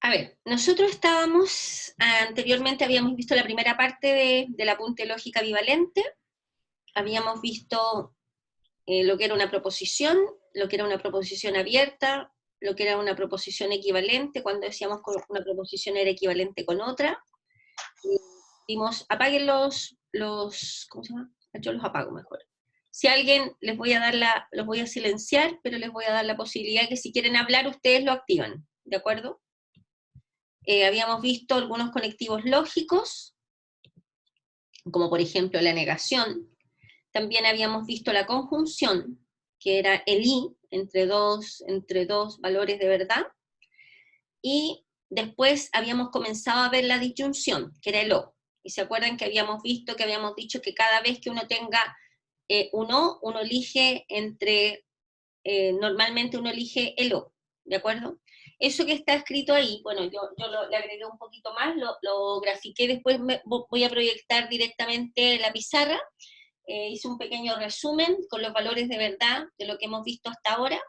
A ver, nosotros estábamos, anteriormente habíamos visto la primera parte del apunte lógica bivalente, habíamos visto lo que era una proposición, lo que era una proposición abierta, lo que era una proposición equivalente, cuando decíamos que una proposición era equivalente con otra. Dimos, apaguen ¿cómo se llama? Yo los apago mejor. Si a alguien les voy a dar los voy a silenciar, pero les voy a dar la posibilidad que si quieren hablar, ustedes lo activan, ¿de acuerdo? Habíamos visto algunos conectivos lógicos, como por ejemplo la negación. También habíamos visto la conjunción, que era el y entre dos valores de verdad. Y después habíamos comenzado a ver la disyunción, que era el o. Y se acuerdan que habíamos visto, que habíamos dicho que cada vez que uno tenga un o, uno elige normalmente uno elige el o, ¿de acuerdo? Eso que está escrito ahí, bueno, yo le agregué un poquito más, lo grafiqué, después voy a proyectar directamente la pizarra, hice un pequeño resumen con los valores de verdad de lo que hemos visto hasta ahora,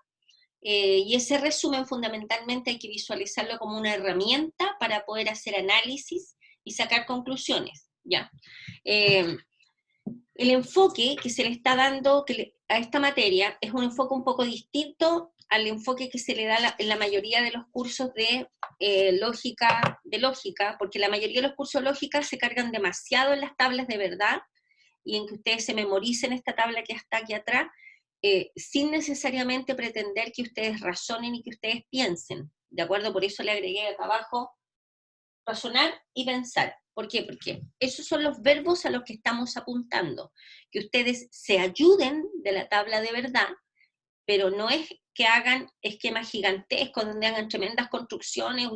y ese resumen fundamentalmente hay que visualizarlo como una herramienta para poder hacer análisis y sacar conclusiones, ¿ya? El enfoque que se le está dando a esta materia es un enfoque un poco distinto al enfoque que se le da en la mayoría de los cursos de lógica, porque la mayoría de los cursos de lógica se cargan demasiado en las tablas de verdad y en que ustedes se memoricen esta tabla que está aquí atrás, sin necesariamente pretender que ustedes razonen y que ustedes piensen, ¿de acuerdo? Por eso le agregué acá abajo razonar y pensar. ¿Por qué? Porque esos son los verbos a los que estamos apuntando, que ustedes se ayuden de la tabla de verdad, pero no es que hagan esquemas gigantescos donde hagan tremendas construcciones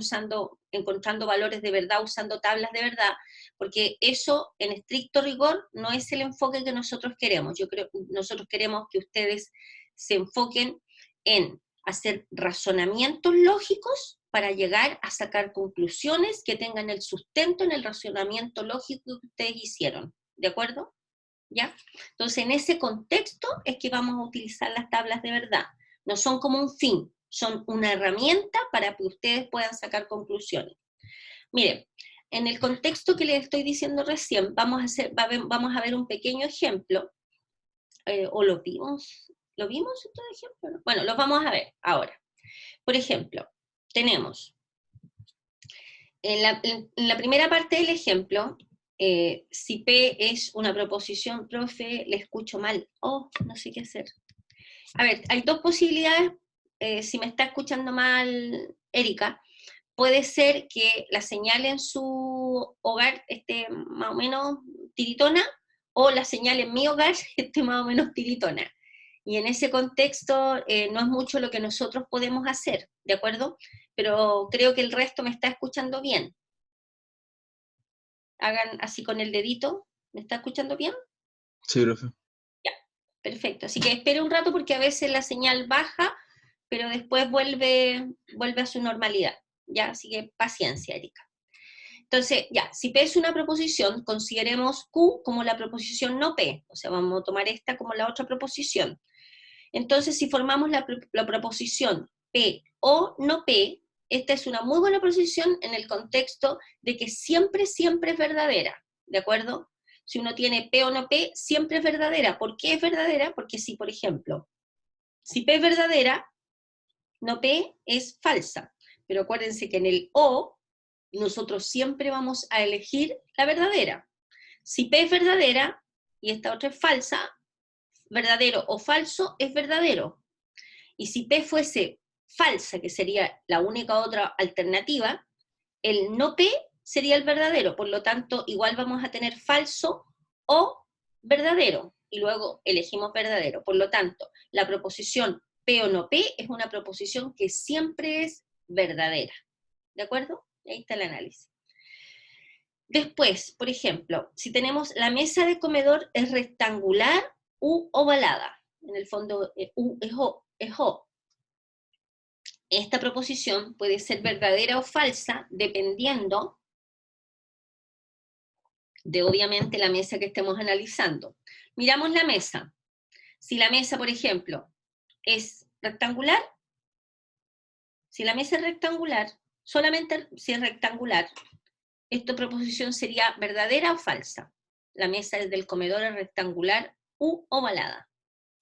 encontrando valores de verdad, usando tablas de verdad, porque eso en estricto rigor no es el enfoque que nosotros queremos. Nosotros queremos que ustedes se enfoquen en hacer razonamientos lógicos para llegar a sacar conclusiones que tengan el sustento en el razonamiento lógico que ustedes hicieron. ¿De acuerdo? ¿Ya? Entonces, en ese contexto es que vamos a utilizar las tablas de verdad. No son como un fin, son una herramienta para que ustedes puedan sacar conclusiones. Miren, en el contexto que les estoy diciendo recién, vamos a ver un pequeño ejemplo, o lo vimos estos ejemplos? Bueno, los vamos a ver ahora. Por ejemplo, tenemos, en la primera parte del ejemplo, si P es una proposición, profe, le escucho mal. Oh, no sé qué hacer. A ver, hay dos posibilidades. Si me está escuchando mal, Erika, puede ser que la señal en su hogar esté más o menos tiritona, o la señal en mi hogar esté más o menos tiritona. Y en ese contexto no es mucho lo que nosotros podemos hacer, ¿de acuerdo? Pero creo que el resto me está escuchando bien. Hagan así con el dedito. ¿Me está escuchando bien? Sí, profe. Ya, perfecto. Así que espere un rato porque a veces la señal baja, pero después vuelve a su normalidad. ¿Ya? Así que paciencia, Erika. Entonces, ya, si P es una proposición, consideremos Q como la proposición no P. O sea, vamos a tomar esta como la otra proposición. Entonces, si formamos la proposición P o no P, esta es una muy buena proposición en el contexto de que siempre, siempre es verdadera, ¿de acuerdo? Si uno tiene P o no P, siempre es verdadera. ¿Por qué es verdadera? Porque si, por ejemplo, si P es verdadera, no P es falsa. Pero acuérdense que en el O, nosotros siempre vamos a elegir la verdadera. Si P es verdadera y esta otra es falsa, verdadero o falso es verdadero. Y si P fuese falsa, que sería la única otra alternativa, el no P sería el verdadero, por lo tanto, igual vamos a tener falso o verdadero, y luego elegimos verdadero. Por lo tanto, la proposición P o no P es una proposición que siempre es verdadera. ¿De acuerdo? Ahí está el análisis. Después, por ejemplo, si tenemos la mesa de comedor es rectangular u ovalada, en el fondo U es O. Esta proposición puede ser verdadera o falsa dependiendo de, obviamente, la mesa que estemos analizando. Miramos la mesa. Si la mesa, por ejemplo, es rectangular, si la mesa es rectangular, solamente si es rectangular, esta proposición sería verdadera o falsa. La mesa del comedor es rectangular u ovalada.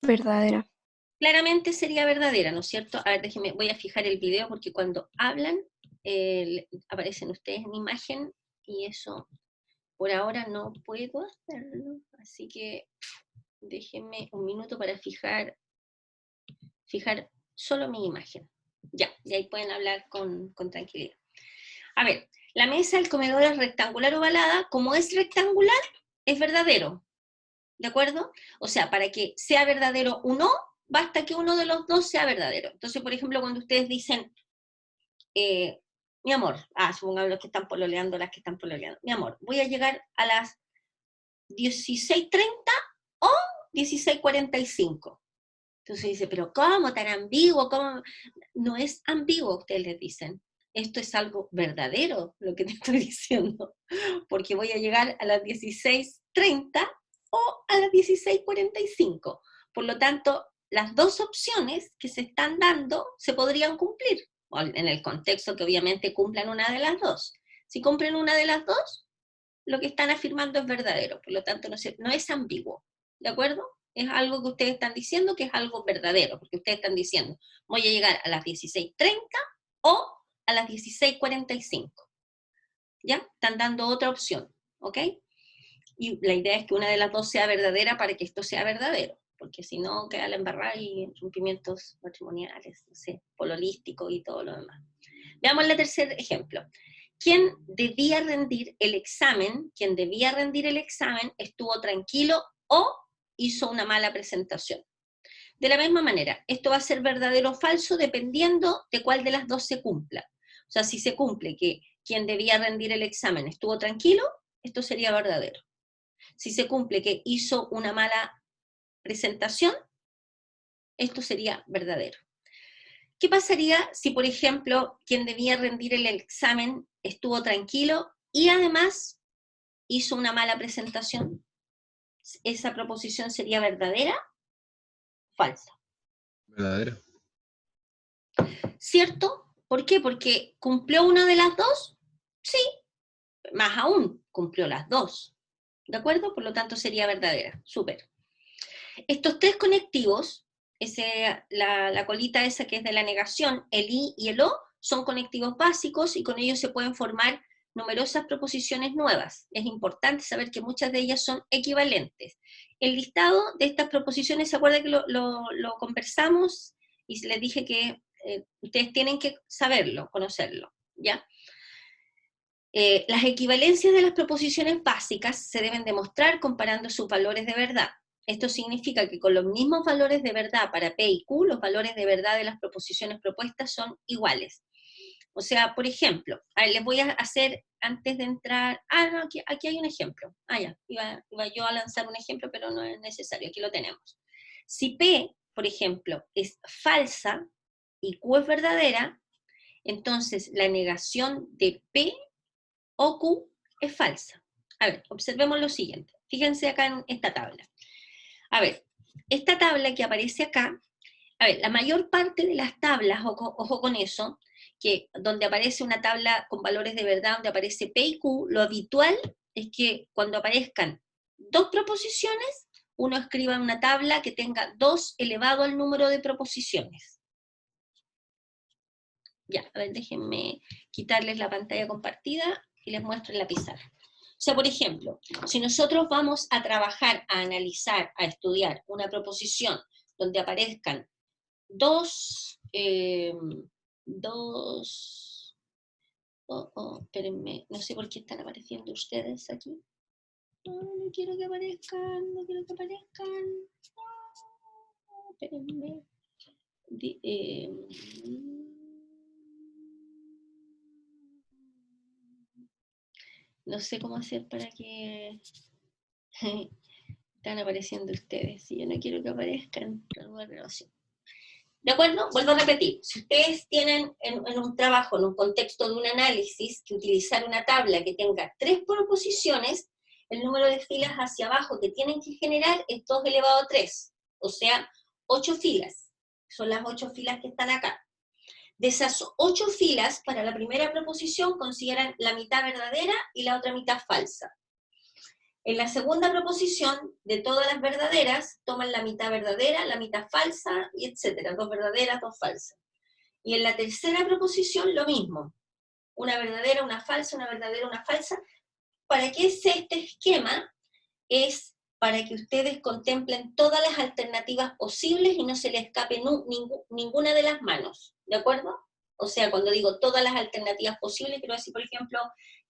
Verdadera. Claramente sería verdadera, ¿no es cierto? A ver, déjenme, voy a fijar el video porque cuando hablan aparecen ustedes en imagen y eso por ahora no puedo hacerlo, así que déjenme un minuto para fijar solo mi imagen. Ya, y ahí pueden hablar con tranquilidad. A ver, la mesa del comedor es rectangular o ovalada. Como es rectangular, es verdadero. ¿De acuerdo? O sea, para que sea verdadero o no, basta que uno de los dos sea verdadero. Entonces, por ejemplo, cuando ustedes dicen, mi amor, supongamos los que están pololeando, las que están pololeando, mi amor, voy a llegar a las 16:30 o 16:45. Entonces dice, pero ¿cómo tan ambiguo? ¿Cómo? No es ambiguo, ustedes les dicen. Esto es algo verdadero, lo que te estoy diciendo, porque voy a llegar a las 16:30 o a las 16:45. Por lo tanto, las dos opciones que se están dando se podrían cumplir, en el contexto que obviamente cumplan una de las dos. Si cumplen una de las dos, lo que están afirmando es verdadero, por lo tanto no es ambiguo, ¿de acuerdo? Es algo que ustedes están diciendo que es algo verdadero, porque ustedes están diciendo, voy a llegar a las 16:30 o a las 16:45. ¿Ya? Están dando otra opción, ¿ok? Y la idea es que una de las dos sea verdadera para que esto sea verdadero, porque si no queda la embarrada y rompimientos matrimoniales, no sé, pololísticos y todo lo demás. Veamos el tercer ejemplo. Quien debía rendir el examen estuvo tranquilo o hizo una mala presentación. De la misma manera, esto va a ser verdadero o falso dependiendo de cuál de las dos se cumpla. O sea, si se cumple que quien debía rendir el examen estuvo tranquilo, esto sería verdadero. Si se cumple que hizo una mala presentación, esto sería verdadero. ¿Qué pasaría si, por ejemplo, quien debía rendir el examen estuvo tranquilo y además hizo una mala presentación? ¿Esa proposición sería verdadera o falsa? Verdadero. ¿Cierto? ¿Por qué? Porque cumplió una de las dos, sí, más aún, cumplió las dos. ¿De acuerdo? Por lo tanto sería verdadera. Súper. Estos tres conectivos, la colita esa que es de la negación, el i y el o, son conectivos básicos y con ellos se pueden formar numerosas proposiciones nuevas. Es importante saber que muchas de ellas son equivalentes. El listado de estas proposiciones, ¿se acuerdan que lo conversamos? Y les dije que ustedes tienen que saberlo, conocerlo, ¿ya? Las equivalencias de las proposiciones básicas se deben demostrar comparando sus valores de verdad. Esto significa que con los mismos valores de verdad para P y Q, los valores de verdad de las proposiciones propuestas son iguales. O sea, por ejemplo, les voy a hacer, antes de entrar, no, aquí hay un ejemplo. Ya, iba yo a lanzar un ejemplo, pero no es necesario, aquí lo tenemos. Si P, por ejemplo, es falsa y Q es verdadera, entonces la negación de P o Q es falsa. A ver, observemos lo siguiente. Fíjense acá en esta tabla. A ver, esta tabla que aparece acá, a ver, la mayor parte de las tablas, ojo con eso, que donde aparece una tabla con valores de verdad, donde aparece P y Q, lo habitual es que cuando aparezcan dos proposiciones, uno escriba en una tabla que tenga 2 elevado al número de proposiciones. Ya, a ver, déjenme quitarles la pantalla compartida y les muestro en la pizarra. O sea, por ejemplo, si nosotros vamos a trabajar, a analizar, a estudiar una proposición donde aparezcan espérenme, no sé por qué están apareciendo ustedes aquí. No quiero que aparezcan, no quiero que aparezcan. Espérenme. No sé cómo hacer para que están apareciendo ustedes. Si yo no quiero que aparezcan, ¿de acuerdo? Vuelvo a repetir. Si ustedes tienen en un trabajo, en un contexto de un análisis, que utilizar una tabla que tenga 3 proposiciones, el número de filas hacia abajo que tienen que generar es 2 elevado a 3. O sea, 8 filas. Son las 8 filas que están acá. De esas 8 filas, para la primera proposición consideran la mitad verdadera y la otra mitad falsa. En la segunda proposición, de todas las verdaderas, toman la mitad verdadera, la mitad falsa, y etcétera, 2 verdaderas, 2 falsas. Y en la tercera proposición, lo mismo. Una verdadera, una falsa, una verdadera, una falsa. ¿Para qué es este esquema? Es para que ustedes contemplen todas las alternativas posibles y no se les escape ninguna de las manos, ¿de acuerdo? O sea, cuando digo todas las alternativas posibles, quiero decir, por ejemplo,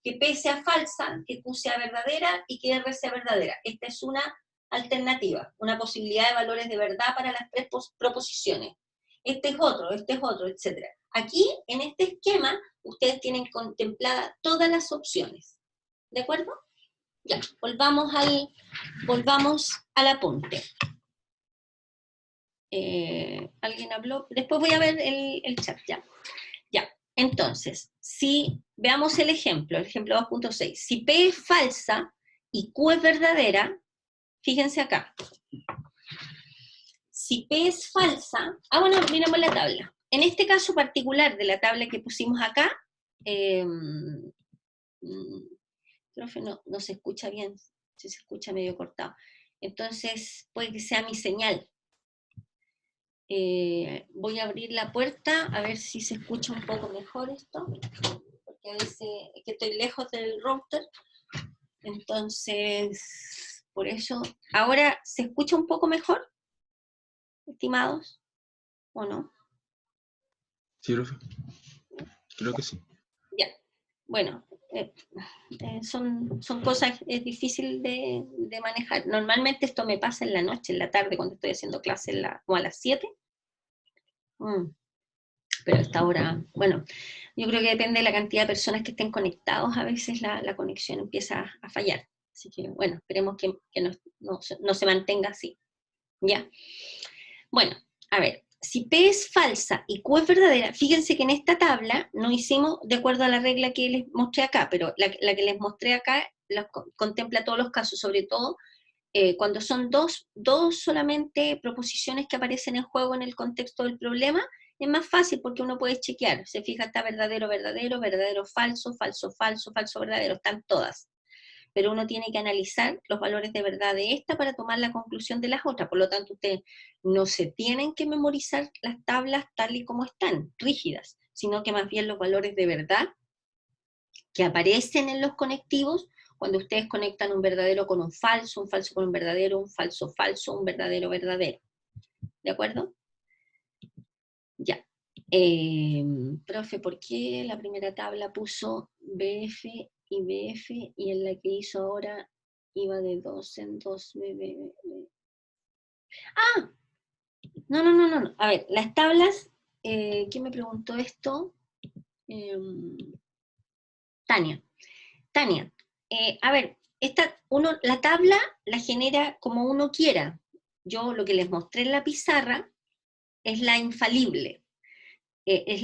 que P sea falsa, que Q sea verdadera y que R sea verdadera. Esta es una alternativa, una posibilidad de valores de verdad para las 3 proposiciones. Este es otro, etc. Aquí, en este esquema, ustedes tienen contempladas todas las opciones, ¿de acuerdo? Ya, volvamos al apunte. ¿Alguien habló? Después voy a ver el chat, ya. Ya, entonces, si veamos el ejemplo 2.6. Si P es falsa y Q es verdadera, fíjense acá. Si P es falsa, bueno, miramos la tabla. En este caso particular de la tabla que pusimos acá, profe, no se escucha bien, se escucha medio cortado. Entonces, puede que sea mi señal. Voy a abrir la puerta, a ver si se escucha un poco mejor esto, porque a veces es que estoy lejos del router, entonces, por eso, ¿ahora se escucha un poco mejor, estimados, o no? Sí, profe. Creo que sí. Ya, bueno, son cosas, es difícil de manejar. Normalmente esto me pasa en la noche, en la tarde, cuando estoy haciendo clase como a las 7. Pero a esta hora, bueno, yo creo que depende de la cantidad de personas que estén conectados, a veces la conexión empieza a fallar. Así que, bueno, esperemos que no se mantenga así. ¿Ya? Bueno, a ver, si P es falsa y Q es verdadera, fíjense que en esta tabla no hicimos de acuerdo a la regla que les mostré acá, pero la que les mostré acá contempla todos los casos, sobre todo cuando son dos solamente proposiciones que aparecen en juego en el contexto del problema, es más fácil porque uno puede chequear, se fija, está verdadero, verdadero, verdadero, falso, falso, falso, falso, verdadero, están todas. Pero uno tiene que analizar los valores de verdad de esta para tomar la conclusión de las otras. Por lo tanto, ustedes no se tienen que memorizar las tablas tal y como están, rígidas, sino que más bien los valores de verdad que aparecen en los conectivos cuando ustedes conectan un verdadero con un falso con un verdadero, un falso falso, un verdadero verdadero. ¿De acuerdo? Ya. Profe, ¿por qué la primera tabla puso BF y BF y en la que hizo ahora iba de 2 en 2 BB? ¡Ah! No. A ver, las tablas, ¿quién me preguntó esto? Tania. A ver, la tabla la genera como uno quiera. Yo lo que les mostré en la pizarra es la infalible. Es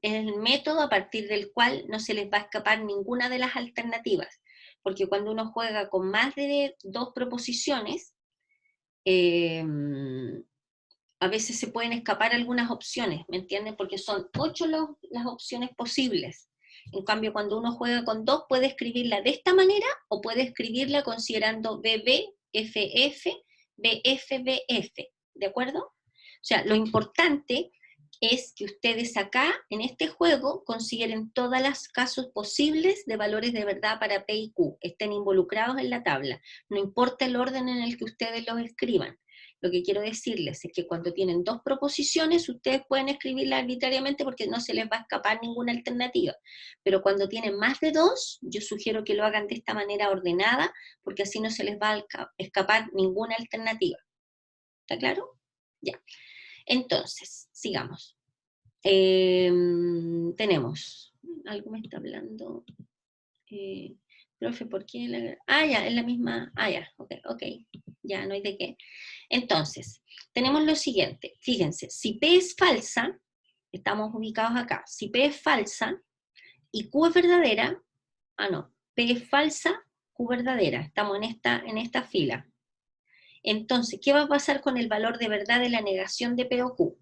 el método a partir del cual no se les va a escapar ninguna de las alternativas. Porque cuando uno juega con más de 2 proposiciones, a veces se pueden escapar algunas opciones, ¿me entienden? Porque son 8 las opciones posibles. En cambio, cuando uno juega con 2, puede escribirla de esta manera o puede escribirla considerando BB, FF, BF, BF, ¿de acuerdo? O sea, lo importante es que ustedes acá, en este juego, consideren todos los casos posibles de valores de verdad para P y Q, estén involucrados en la tabla. No importa el orden en el que ustedes los escriban. Lo que quiero decirles es que cuando tienen 2 proposiciones, ustedes pueden escribirlas arbitrariamente porque no se les va a escapar ninguna alternativa. Pero cuando tienen más de 2, yo sugiero que lo hagan de esta manera ordenada, porque así no se les va a escapar ninguna alternativa. ¿Está claro? Ya. Entonces, sigamos. Tenemos, algo me está hablando. Profe, ¿por qué? Ya, es la misma. Ya, ok. Ya, no hay de qué. Entonces, tenemos lo siguiente. Fíjense, si P es falsa, estamos ubicados acá. Si P es falsa y Q es verdadera, P es falsa, Q verdadera. Estamos en esta fila. Entonces, ¿qué va a pasar con el valor de verdad de la negación de P o Q?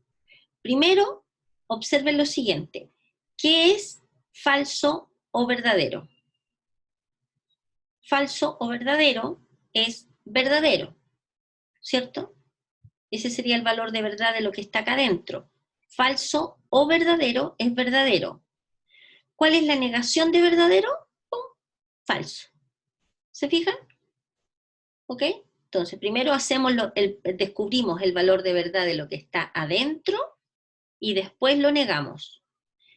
Primero, observen lo siguiente. ¿Qué es falso o verdadero? Falso o verdadero es verdadero, ¿cierto? Ese sería el valor de verdad de lo que está acá adentro. Falso o verdadero es verdadero. ¿Cuál es la negación de verdadero? Falso. ¿Se fijan? ¿Ok? Entonces, primero descubrimos el valor de verdad de lo que está adentro y después lo negamos.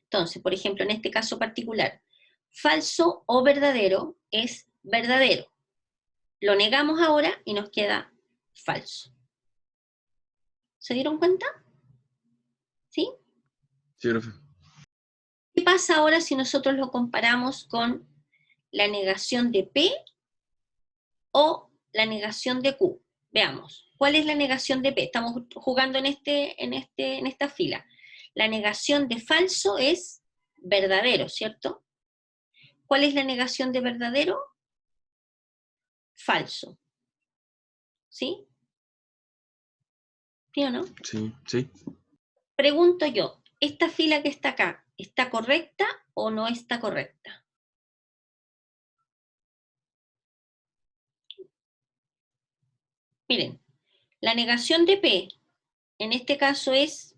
Entonces, por ejemplo, en este caso particular, falso o verdadero es verdadero. Lo negamos ahora y nos queda falso. ¿Se dieron cuenta? ¿Sí? Sí, profe. ¿Qué pasa ahora si nosotros lo comparamos con la negación de P o la negación de Q? Veamos, ¿cuál es la negación de P? Estamos jugando en esta fila. La negación de falso es verdadero, ¿cierto? ¿Cuál es la negación de verdadero? Falso. ¿Sí? ¿Sí o no? Sí, sí. Pregunto yo, ¿esta fila que está acá, está correcta o no está correcta? Miren, la negación de P, en este caso es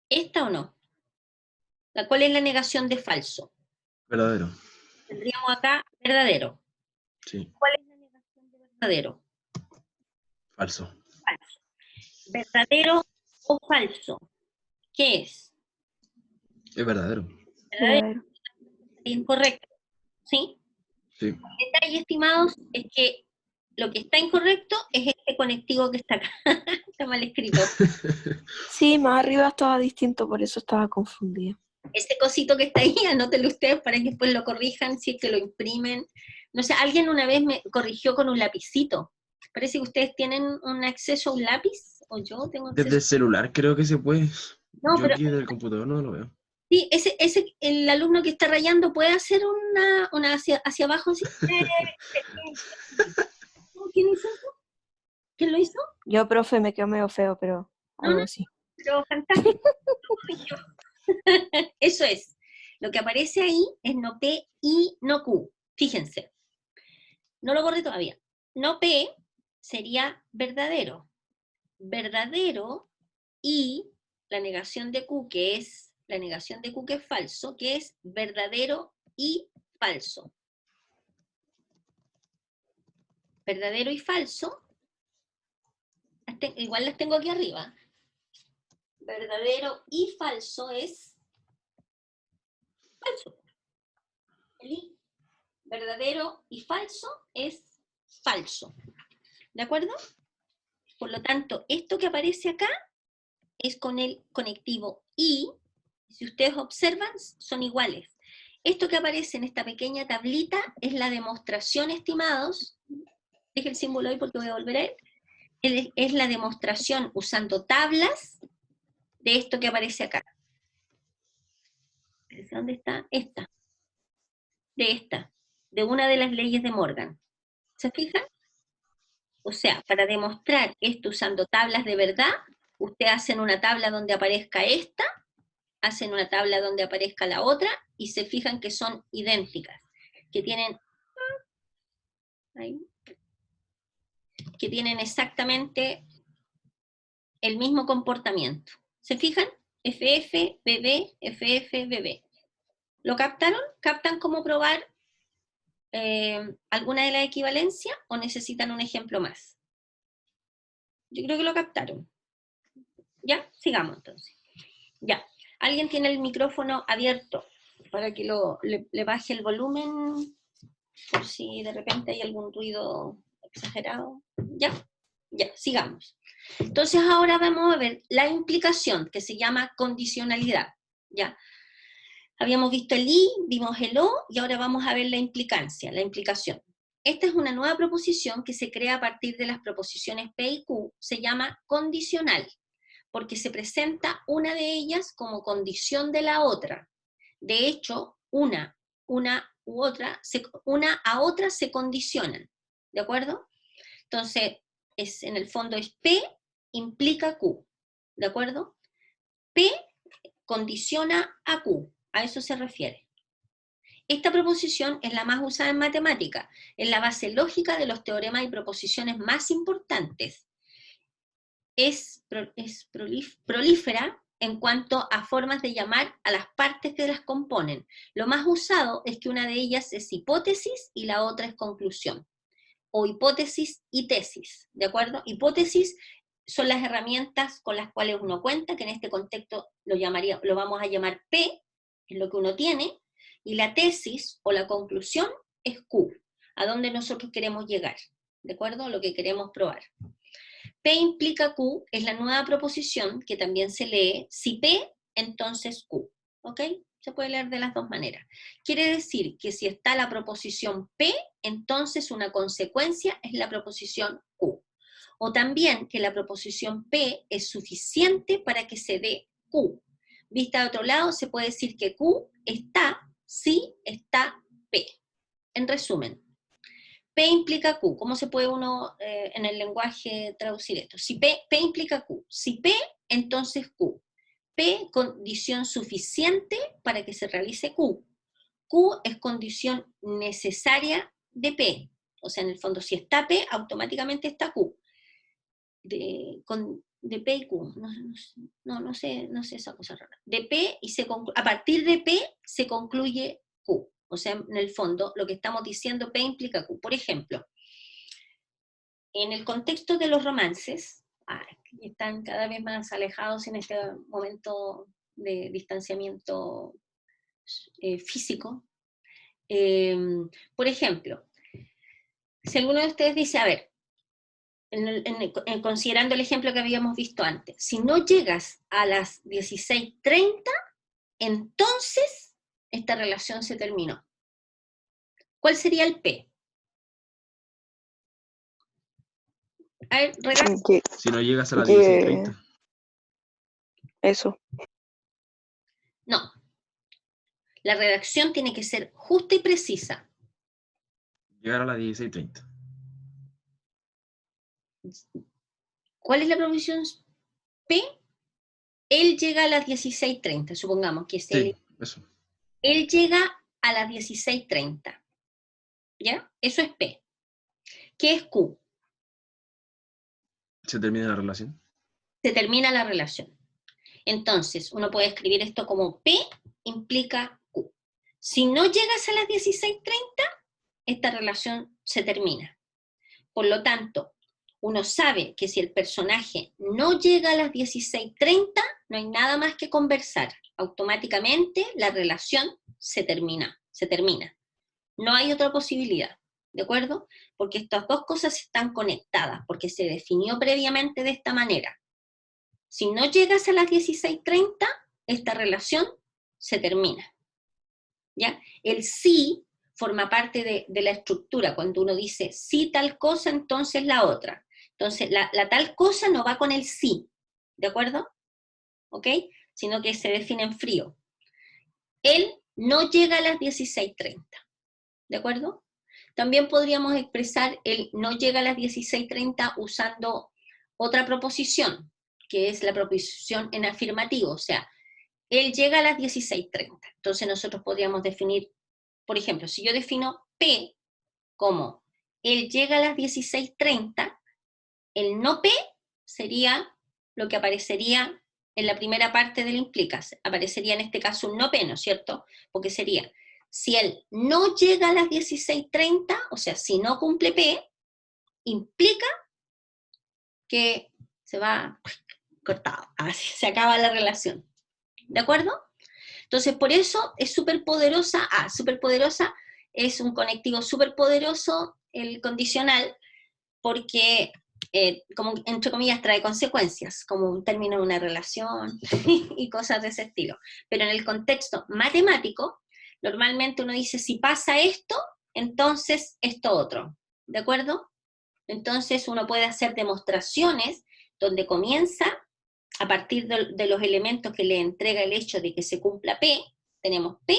esta o no. ¿Cuál es la negación de falso? Verdadero. Tendríamos acá verdadero. Sí. ¿Cuál es la negación de verdadero? Falso. Falso. ¿Verdadero o falso? ¿Qué es? Es verdadero. ¿Verdadero? Verdadero. Incorrecto. ¿Sí? Sí. El detalle, estimados, es que lo que está incorrecto es este conectivo que está acá. Está mal escrito. Sí, más arriba estaba distinto, por eso estaba confundida. Ese cosito que está ahí, anótenlo ustedes para que después lo corrijan, si es que lo imprimen. No sé, alguien una vez me corrigió con un lapicito. Parece que ustedes tienen un acceso a un lápiz, o yo tengo acceso. Desde el celular creo que se puede. No, Yo pero aquí desde el computador no lo veo. sí, el alumno que está rayando puede hacer una hacia abajo así. ¿Quién hizo eso? ¿Quién lo hizo? Yo, profe, me quedo medio feo, pero No, algo así. pero fantástico. Eso es. Lo que aparece ahí es no P y no Q. Fíjense. No lo borré todavía. No P sería verdadero. Verdadero y la negación de Q, que es falso, que es verdadero y falso. Verdadero y falso, igual las tengo aquí arriba. Verdadero y falso es falso. Verdadero y falso es falso. ¿De acuerdo? Por lo tanto, esto que aparece acá es con el conectivo y, si ustedes observan, son iguales. Esto que aparece en esta pequeña tablita es la demostración, estimados. Deje el símbolo ahí porque voy a volver a él. Es la demostración usando tablas de esto que aparece acá. ¿Dónde está? Esta. De una de las leyes de Morgan. ¿Se fijan? O sea, para demostrar esto usando tablas de verdad, ustedes hacen una tabla donde aparezca esta, hacen una tabla donde aparezca la otra, y se fijan que son idénticas, que tienen exactamente el mismo comportamiento. ¿Se fijan? FF, BB, FF, BB. ¿Lo captaron? ¿Captan cómo probar alguna de las equivalencias o necesitan un ejemplo más? Yo creo que lo captaron. ¿Ya? Sigamos entonces. Ya. ¿Alguien tiene el micrófono abierto para que le baje el volumen por si de repente hay algún ruido exagerado? ¿Ya? Ya, sigamos. Entonces ahora vamos a ver la implicación, que se llama condicionalidad. ¿Ya? Habíamos visto el I, vimos el O, y ahora vamos a ver la implicancia, la implicación. Esta es una nueva proposición que se crea a partir de las proposiciones P y Q, se llama condicional, porque se presenta una de ellas como condición de la otra. De hecho, una a otra se condicionan, ¿de acuerdo? Entonces, en el fondo es P implica Q, ¿de acuerdo? P condiciona a Q, a eso se refiere. Esta proposición es la más usada en matemática, es la base lógica de los teoremas y proposiciones más importantes. Es prolífera en cuanto a formas de llamar a las partes que las componen. Lo más usado es que una de ellas es hipótesis y la otra es conclusión, o hipótesis y tesis, ¿de acuerdo? Hipótesis son las herramientas con las cuales uno cuenta, que en este contexto lo vamos a llamar P, es lo que uno tiene, y la tesis o la conclusión es Q, a donde nosotros queremos llegar, ¿de acuerdo? Lo que queremos probar. P implica Q es la nueva proposición que también se lee, si P, entonces Q, ¿ok? Se puede leer de las dos maneras. Quiere decir que si está la proposición P, entonces una consecuencia es la proposición Q. O también que la proposición P es suficiente para que se dé Q. Vista de otro lado, se puede decir que Q está si está P. En resumen, P implica Q. ¿Cómo se puede uno en el lenguaje traducir esto? Si P implica Q. Si P, entonces Q. P, condición suficiente para que se realice Q. Q es condición necesaria de P. O sea, en el fondo, si está P, automáticamente está Q. De P y Q. No sé esa cosa rara. De P y a partir de P se concluye Q. O sea, en el fondo, lo que estamos diciendo, P implica Q. Por ejemplo, en el contexto de los romances, que están cada vez más alejados en este momento de distanciamiento físico, por ejemplo, si alguno de ustedes dice, a ver, considerando el ejemplo que habíamos visto antes, si no llegas a las 16:30, entonces esta relación se terminó. ¿Cuál sería el P? A ver, Si no llegas a las 16:30. Eso. No. La redacción tiene que ser justa y precisa. Llegar a las 16:30. ¿Cuál es la proposición P? Él llega a las 16:30, supongamos que es él. Sí, eso. Él llega a las 16:30. ¿Ya? Eso es P. ¿Qué es Q? Se termina la relación. Se termina la relación. Entonces, uno puede escribir esto como P implica Q. Si no llegas a las 16:30, esta relación se termina. Por lo tanto, uno sabe que si el personaje no llega a las 16:30, no hay nada más que conversar. Automáticamente la relación se termina. No hay otra posibilidad, ¿de acuerdo? Porque estas dos cosas están conectadas, porque se definió previamente de esta manera. Si no llegas a las 16:30, esta relación se termina, ¿ya? El sí forma parte de la estructura. Cuando uno dice sí tal cosa, entonces la otra. Entonces, la tal cosa no va con el sí, ¿de acuerdo? ¿Ok? Sino que se define en frío. Él no llega a las 16:30, ¿de acuerdo? También podríamos expresar el no llega a las 16:30 usando otra proposición, que es la proposición en afirmativo, o sea, él llega a las 16:30. Entonces nosotros podríamos definir, por ejemplo, si yo defino P como él llega a las 16:30, el no P sería lo que aparecería en la primera parte del implica. Aparecería en este caso un no P, ¿no es cierto? Porque sería, si él no llega a las 16:30, o sea, si no cumple P, implica que se va cortado, así se acaba la relación. ¿De acuerdo? Entonces, por eso es súper poderosa. Súper poderosa es un conectivo súper poderoso, el condicional, porque, como entre comillas, trae consecuencias, como un término de una relación y cosas de ese estilo. Pero en el contexto matemático, normalmente uno dice, si pasa esto, entonces esto otro. ¿De acuerdo? Entonces uno puede hacer demostraciones donde comienza a partir de los elementos que le entrega el hecho de que se cumpla P, tenemos P,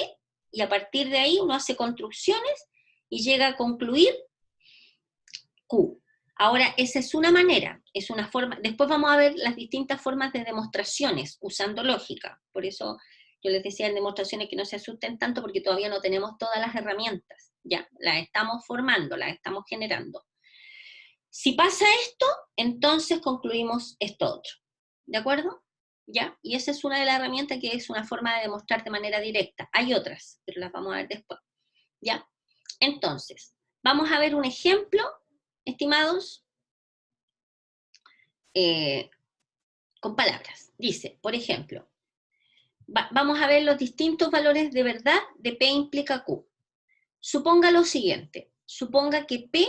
y a partir de ahí uno hace construcciones y llega a concluir Q. Ahora, esa es una manera, es una forma. Después vamos a ver las distintas formas de demostraciones usando lógica. Por eso yo les decía en demostraciones que no se asusten tanto porque todavía no tenemos todas las herramientas. Ya, las estamos formando, las estamos generando. Si pasa esto, entonces concluimos esto otro. ¿De acuerdo? ¿Ya? Y esa es una de las herramientas que es una forma de demostrar de manera directa. Hay otras, pero las vamos a ver después. ¿Ya? Entonces, vamos a ver un ejemplo, estimados, con palabras. Dice, por ejemplo, vamos a ver los distintos valores de verdad de P implica Q. Suponga lo siguiente, suponga que P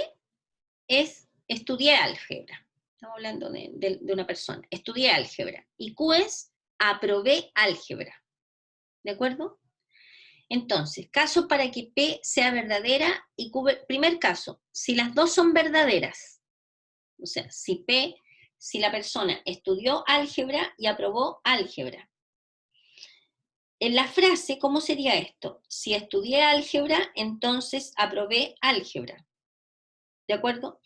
es estudié álgebra. Estamos hablando de una persona. Estudié álgebra. Y Q es aprobé álgebra. ¿De acuerdo? Entonces, casos para que P sea verdadera y Q... Primer caso, si las dos son verdaderas. O sea, si la persona estudió álgebra y aprobó álgebra. En la frase, ¿cómo sería esto? Si estudié álgebra, entonces aprobé álgebra. ¿De acuerdo?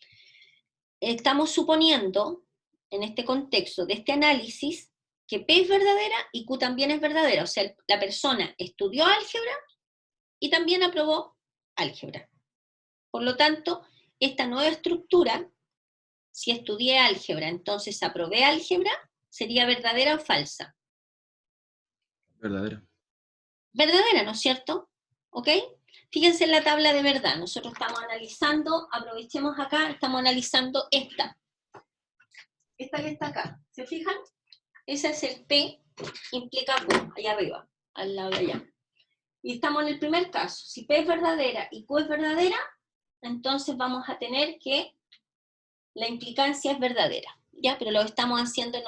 Estamos suponiendo, en este contexto de este análisis, que P es verdadera y Q también es verdadera. O sea, la persona estudió álgebra y también aprobó álgebra. Por lo tanto, esta nueva estructura, si estudié álgebra, entonces aprobé álgebra, ¿sería verdadera o falsa? Verdadera. Verdadera, ¿no es cierto? ¿Ok? Fíjense en la tabla de verdad. Nosotros estamos analizando, aprovechemos acá, estamos analizando esta que está acá. ¿Se fijan? Ese es el P implica Q, allá arriba, al lado de allá. Y estamos en el primer caso. Si P es verdadera y Q es verdadera, entonces vamos a tener que la implicancia es verdadera. ¿Ya? Pero lo estamos haciendo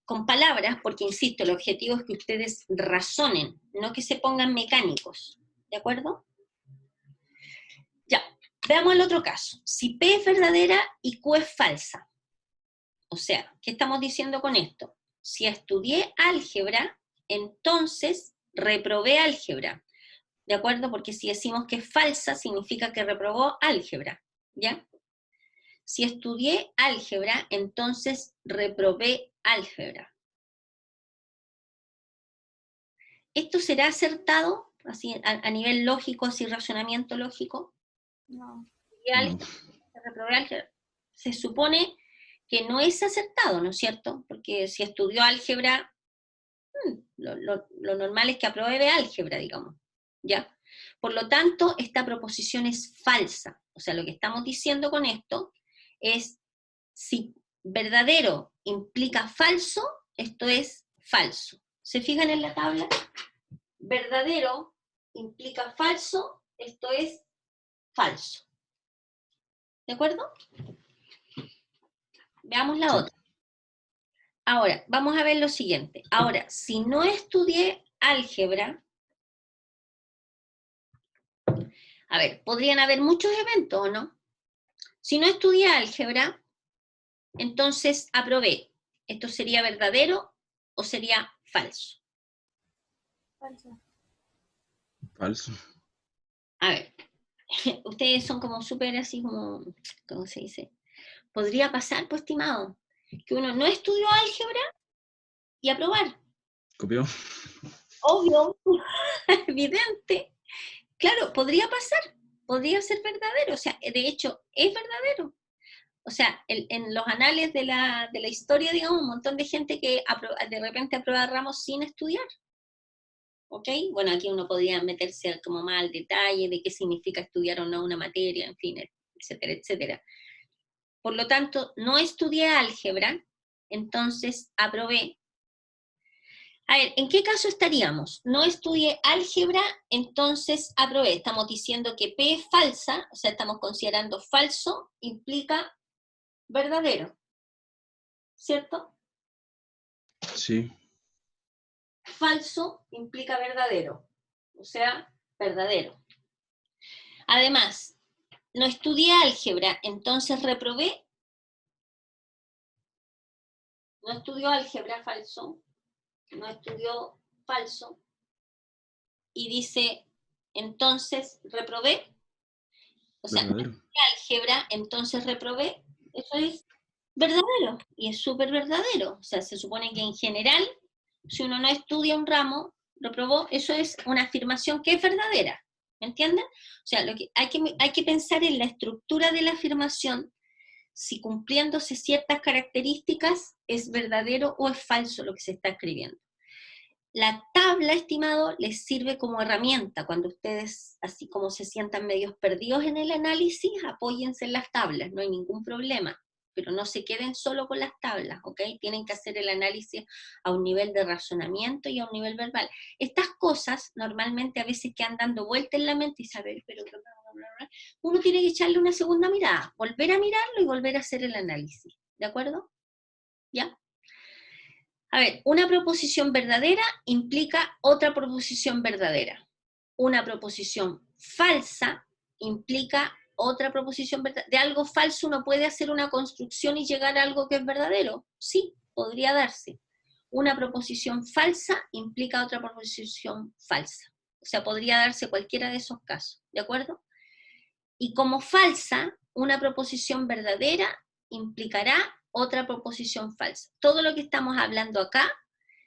con palabras, porque insisto, el objetivo es que ustedes razonen, no que se pongan mecánicos. ¿De acuerdo? Ya, veamos el otro caso. Si P es verdadera y Q es falsa. O sea, ¿qué estamos diciendo con esto? Si estudié álgebra, entonces reprobé álgebra. ¿De acuerdo? Porque si decimos que es falsa, significa que reprobó álgebra. ¿Ya? Si estudié álgebra, entonces reprobé álgebra. ¿Esto será acertado así, a nivel lógico, así razonamiento lógico? No. No. Reprobé álgebra. Se supone que no es acertado, ¿no es cierto? Porque si estudió álgebra, lo normal es que apruebe álgebra, digamos. ¿Ya? Por lo tanto, esta proposición es falsa. O sea, lo que estamos diciendo con esto es, si verdadero implica falso, esto es falso. ¿Se fijan en la tabla? Verdadero implica falso, esto es falso. ¿De acuerdo? Veamos la Sí. otra. Ahora, vamos a ver lo siguiente. Ahora, si no estudié álgebra, a ver, podrían haber muchos eventos, ¿o no? Si no estudié álgebra, entonces aprobé. ¿Esto sería verdadero o sería falso? Falso. Falso. A ver, ustedes son como súper así como, ¿cómo se dice? Podría pasar, pues, estimado, que uno no estudió álgebra y aprobar. ¿Copió? Obvio, evidente. Claro, podría pasar, podría ser verdadero, o sea, de hecho, es verdadero. O sea, en los anales de la historia, digamos, un montón de gente que de repente aprueba ramos sin estudiar. ¿Ok? Bueno, aquí uno podría meterse como más al detalle de qué significa estudiar o no una materia, en fin, etcétera, etcétera. Por lo tanto, no estudié álgebra, entonces aprobé. A ver, ¿en qué caso estaríamos? No estudié álgebra, entonces aprobé. Estamos diciendo que P es falsa, o sea, estamos considerando falso, implica verdadero, ¿cierto? Sí. Falso implica verdadero, o sea, verdadero. Además, no estudié álgebra, entonces reprobé. No estudió álgebra, falso. No estudió, falso. Y dice, entonces reprobé. O sea, Verdadero. álgebra, entonces reprobé, eso es verdadero, y es súper verdadero. O sea, se supone que en general, si uno no estudia un ramo, reprobó, eso es una afirmación que es verdadera, ¿me entienden? O sea, hay que pensar en la estructura de la afirmación, si cumpliéndose ciertas características es verdadero o es falso lo que se está escribiendo. La tabla, estimado, les sirve como herramienta. Cuando ustedes, así como se sientan medios perdidos en el análisis, apóyense en las tablas, no hay ningún problema. Pero no se queden solo con las tablas, ¿ok? Tienen que hacer el análisis a un nivel de razonamiento y a un nivel verbal. Estas cosas normalmente a veces quedan dando vuelta en la mente y saber, pero uno tiene que echarle una segunda mirada, volver a mirarlo y volver a hacer el análisis. ¿De acuerdo? ¿Ya? A ver, una proposición verdadera implica otra proposición verdadera. Una proposición falsa implica otra proposición verdadera. De algo falso uno puede hacer una construcción y llegar a algo que es verdadero. Sí, podría darse. Una proposición falsa implica otra proposición falsa. O sea, podría darse cualquiera de esos casos. ¿De acuerdo? Y como falsa, una proposición verdadera implicará otra proposición falsa. Todo lo que estamos hablando acá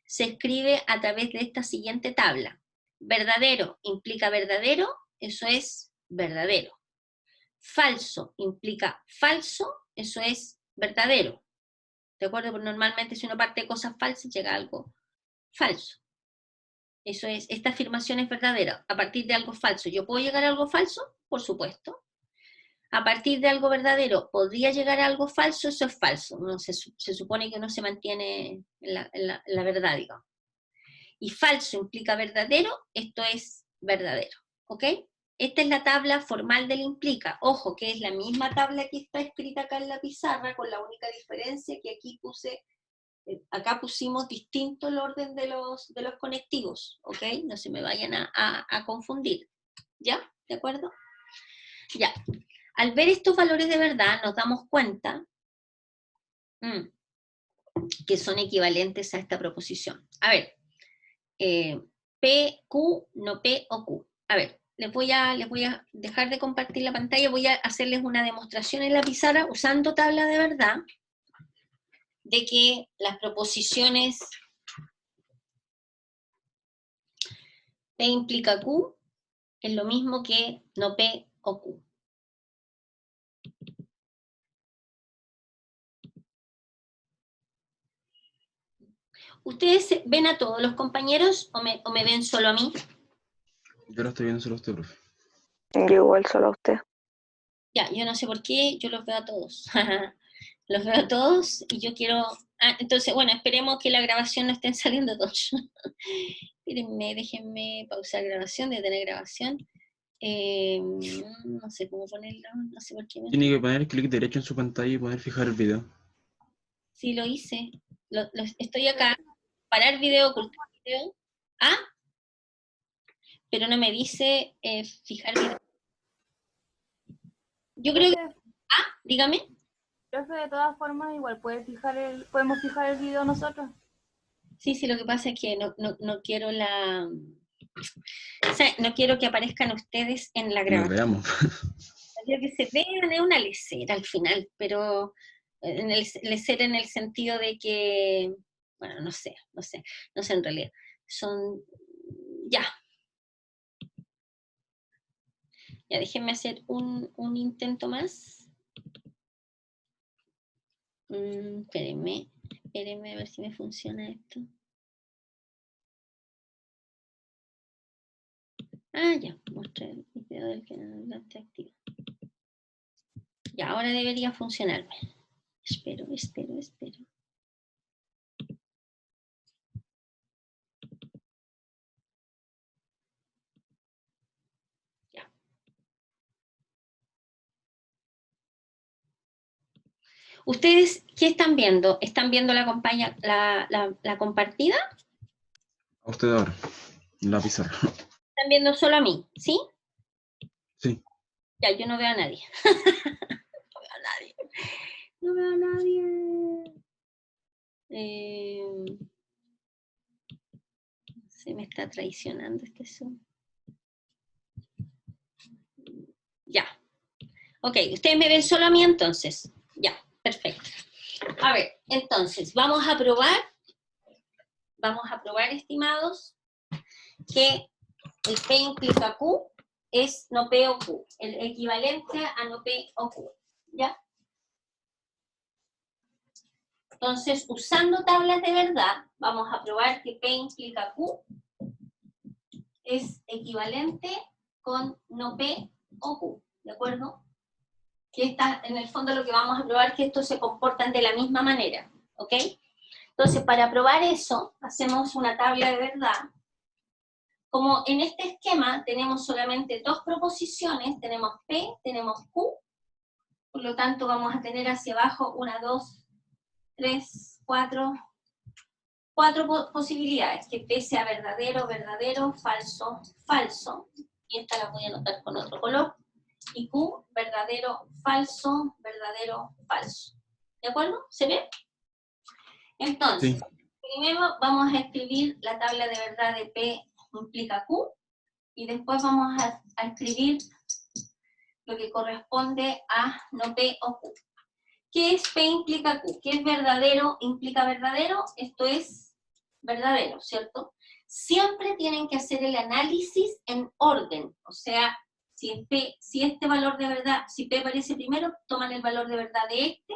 se escribe a través de esta siguiente tabla. Verdadero implica verdadero, eso es verdadero. Falso implica falso, eso es verdadero. ¿De acuerdo? Porque normalmente si uno parte de cosas falsas llega a algo falso. Eso es, esta afirmación es verdadera. A partir de algo falso, ¿yo puedo llegar a algo falso? Por supuesto. A partir de algo verdadero, ¿podría llegar a algo falso? Eso es falso. Se supone que uno se mantiene en la verdad, digamos. Y falso implica verdadero, esto es verdadero. ¿Ok? Esta es la tabla formal del implica. Ojo, que es la misma tabla que está escrita acá en la pizarra, con la única diferencia que aquí acá pusimos distinto el orden de los conectivos. ¿Ok? No se me vayan a confundir. ¿Ya? ¿De acuerdo? Ya. Al ver estos valores de verdad, nos damos cuenta que son equivalentes a esta proposición. A ver, P, Q, no P o Q. A ver, les voy a dejar de compartir la pantalla, voy a hacerles una demostración en la pizarra usando tabla de verdad de que las proposiciones P implica Q es lo mismo que no P o Q. ¿Ustedes ven a todos los compañeros o me ven solo a mí? Yo lo estoy viendo solo a usted, profe. Yo igual solo a usted. Ya, yo no sé por qué, yo los veo a todos. Los veo a todos y yo quiero... Ah, entonces, bueno, esperemos que la grabación no estén saliendo todos. Espérenme, déjenme pausar grabación, detener grabación. No sé cómo ponerlo, no sé por qué. Tiene que poner clic derecho en su pantalla y poder fijar el video. Sí, lo hice. Estoy acá. Parar video, ocultar video. Ah, pero no me dice fijar video. Yo creo que... Ah, dígame. Profe, de todas formas, igual podemos fijar el video nosotros. Sí, lo que pasa es que no quiero o sea, no quiero que aparezcan ustedes en la Que nos grabación. veamos. Quiero que se vean, es una lecera al final, pero lecera en el sentido de que, bueno, no sé en realidad. Son, ya, déjenme hacer un intento más. Espérenme a ver si me funciona esto. Ah, ya, mostré el video del canal activo. Ya, ahora debería funcionarme. Espero. Ya. ¿Ustedes qué están viendo? ¿Están viendo la compartida? A usted ahora, en la pizarra. ¿Están viendo solo a mí? ¿Sí? Sí. Ya, yo no veo a nadie. No veo a nadie. Se me está traicionando este Zoom. Ya. Ok, ustedes me ven solo a mí entonces. Ya, perfecto. A ver, entonces, vamos a probar, estimados, que el P implica Q es no P o Q, el equivalente a no P o Q, ¿ya? Entonces, usando tablas de verdad, vamos a probar que P implica Q es equivalente con no P o Q, ¿de acuerdo? Que está, en el fondo lo que vamos a probar es que estos se comportan de la misma manera, ¿ok? Entonces, para probar eso, hacemos una tabla de verdad. Como en este esquema tenemos solamente dos proposiciones, tenemos P, tenemos Q, por lo tanto vamos a tener hacia abajo 1, 2, 3, 4 posibilidades, que P sea verdadero, verdadero, falso, falso, y esta la voy a anotar con otro color, y Q, verdadero, falso, verdadero, falso. ¿De acuerdo? ¿Se ve? Entonces, Sí. primero vamos a escribir la tabla de verdad de P implica Q, y después vamos a escribir lo que corresponde a no P o Q. ¿Qué es P implica Q? ¿Qué es verdadero implica verdadero? Esto es verdadero, ¿cierto? Siempre tienen que hacer el análisis en orden, o sea, si este valor de verdad, si P aparece primero, toman el valor de verdad de este,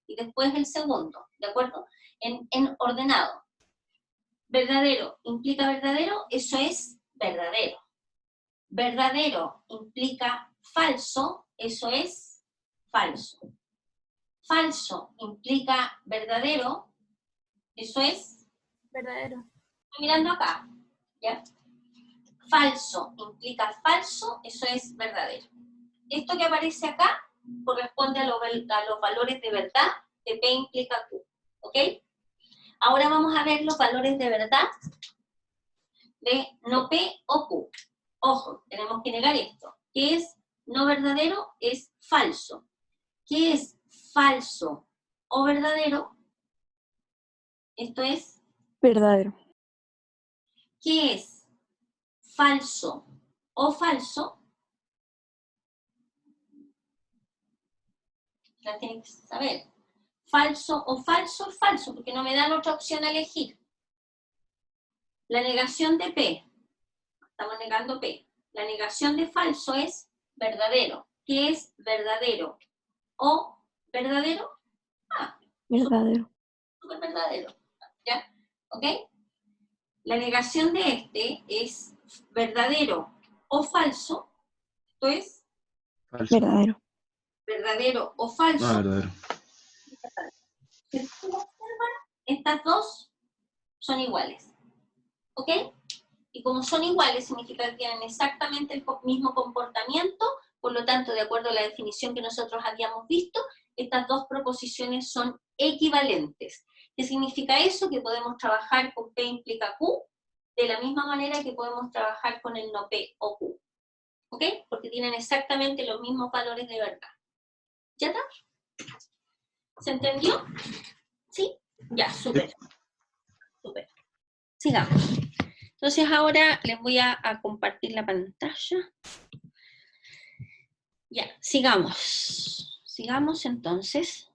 y después el segundo, ¿de acuerdo? En ordenado. Verdadero implica verdadero, eso es verdadero. Verdadero implica falso, eso es falso. Falso implica verdadero, eso es... Verdadero. Estoy mirando acá, ¿ya? Falso implica falso, eso es verdadero. Esto que aparece acá corresponde a los valores de verdad de P implica Q, ¿ok? Ahora vamos a ver los valores de verdad de no P o Q. Ojo, tenemos que negar esto. ¿Qué es no verdadero? Es falso. ¿Qué es falso o verdadero? Esto es... Verdadero. ¿Qué es falso o falso? La tienen que saber. Falso o falso, falso, porque no me dan otra opción a elegir. La negación de P, estamos negando P. La negación de falso es verdadero. ¿Qué es verdadero o verdadero? Ah, Verdadero. súper verdadero. ¿Ya? ¿Ok? La negación de este es verdadero o falso. Esto es Falso. Verdadero. verdadero o falso. Ah, verdadero. Si ustedes observan, estas dos son iguales. ¿Ok? Y como son iguales, significa que tienen exactamente el mismo comportamiento, por lo tanto, de acuerdo a la definición que nosotros habíamos visto, estas dos proposiciones son equivalentes. ¿Qué significa eso? Que podemos trabajar con P implica Q de la misma manera que podemos trabajar con el no P o Q. ¿Ok? Porque tienen exactamente los mismos valores de verdad. ¿Ya está? ¿Se entendió? ¿Sí? Ya, súper. Súper. Sigamos. Entonces ahora les voy a compartir la pantalla. Ya, sigamos. Sigamos entonces.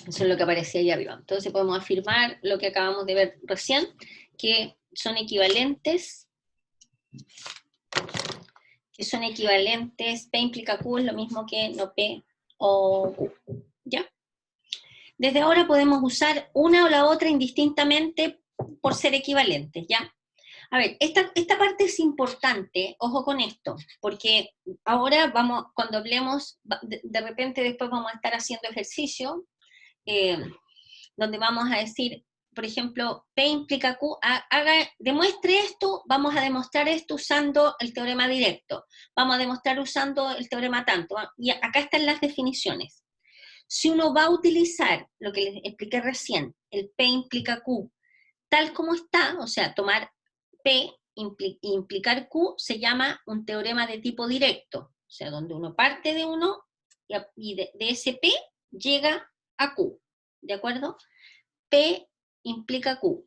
Eso es lo que aparecía ahí arriba. Entonces podemos afirmar lo que acabamos de ver recién, que son equivalentes. P implica Q es lo mismo que no P o Q. ¿Ya? Desde ahora podemos usar una o la otra indistintamente por ser equivalentes, ¿ya? A ver, esta parte es importante, ojo con esto, porque ahora vamos, cuando hablemos, de repente después vamos a estar haciendo ejercicio, donde vamos a decir, por ejemplo, P implica Q, demuestre esto, vamos a demostrar esto usando el teorema directo, vamos a demostrar usando el teorema tanto, y acá están las definiciones. Si uno va a utilizar lo que les expliqué recién, el P implica Q, tal como está, o sea, tomar P, implicar Q, se llama un teorema de tipo directo, o sea, donde uno parte de uno y de ese P llega a Q, ¿de acuerdo? P implica Q,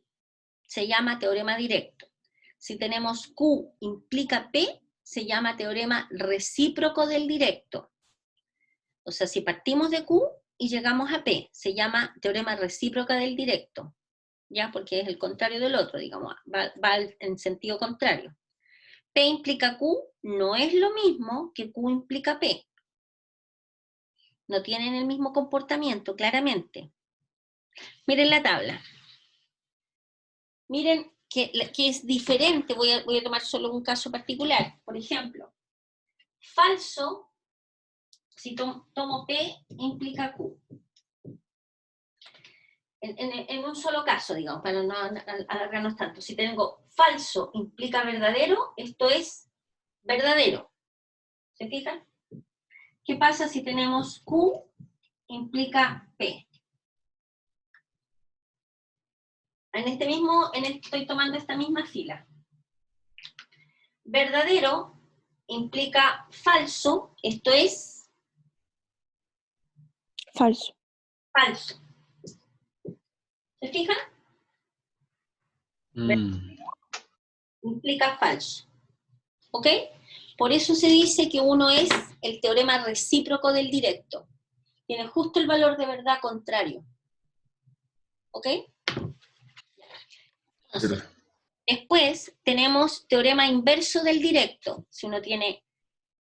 se llama teorema directo. Si tenemos Q implica P, se llama teorema recíproco del directo. O sea, si partimos de Q y llegamos a P, se llama teorema recíproco del directo, ¿ya? Porque es el contrario del otro, digamos, va en sentido contrario. P implica Q no es lo mismo que Q implica P. No tienen el mismo comportamiento, claramente. Miren la tabla. Miren que es diferente, voy a tomar solo un caso particular. Por ejemplo, falso, si tomo P, implica Q. En un solo caso, digamos, para no alargarnos tanto. Si tengo falso implica verdadero, esto es verdadero. ¿Se fijan? ¿Qué pasa si tenemos Q implica P? Estoy tomando esta misma fila. Verdadero implica falso, esto es Falso. falso. ¿Se fijan? Implica falso. ¿Ok? Por eso se dice que uno es el teorema recíproco del directo. Tiene justo el valor de verdad contrario. ¿Ok? Entonces, después tenemos teorema inverso del directo. Si uno tiene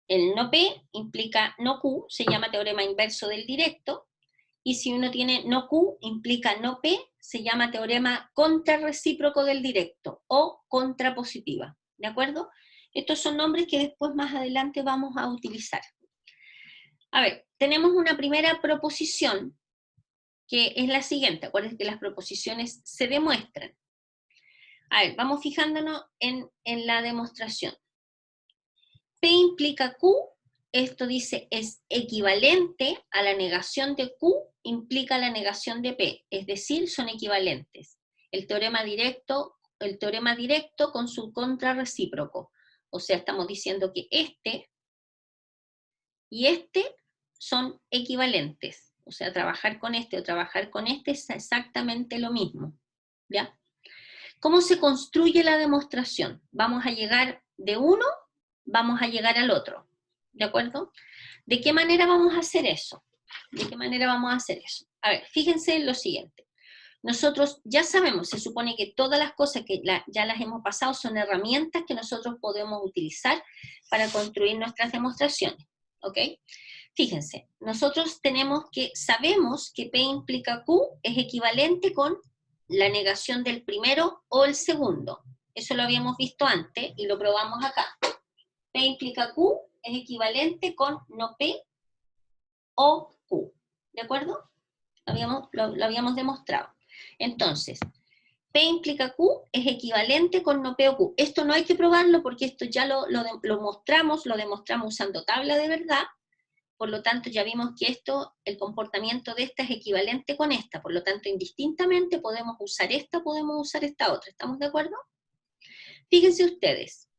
el no P, implica no Q, se llama teorema inverso del directo. Y si uno tiene no Q, implica no P, se llama teorema contrarrecíproco del directo o contrapositiva. ¿De acuerdo? Estos son nombres que después más adelante vamos a utilizar. A ver, tenemos una primera proposición que es la siguiente. Acuérdense que las proposiciones se demuestran. A ver, vamos fijándonos en la demostración. P implica Q, esto dice es equivalente a la negación de Q, implica la negación de P, es decir, son equivalentes. El teorema directo con su contrarrecíproco. O sea, estamos diciendo que este y este son equivalentes. O sea, trabajar con este o trabajar con este es exactamente lo mismo. ¿Ya? ¿Cómo se construye la demostración? Vamos a llegar de uno, vamos a llegar al otro. ¿De acuerdo? ¿De qué manera vamos a hacer eso? ¿De qué manera vamos a hacer eso? A ver, fíjense en lo siguiente. Nosotros ya sabemos, se supone que todas las cosas que ya las hemos pasado son herramientas que nosotros podemos utilizar para construir nuestras demostraciones. ¿Ok? Fíjense, nosotros sabemos que P implica Q es equivalente con la negación del primero o el segundo. Eso lo habíamos visto antes y lo probamos acá. P implica Q es equivalente con no P o Q. ¿De acuerdo? Lo habíamos demostrado. Entonces, P implica Q es equivalente con no P o Q. Esto no hay que probarlo porque esto ya lo demostramos usando tabla de verdad. Por lo tanto, ya vimos que el comportamiento de esta es equivalente con esta. Por lo tanto, indistintamente podemos usar esta otra. ¿Estamos de acuerdo? Fíjense ustedes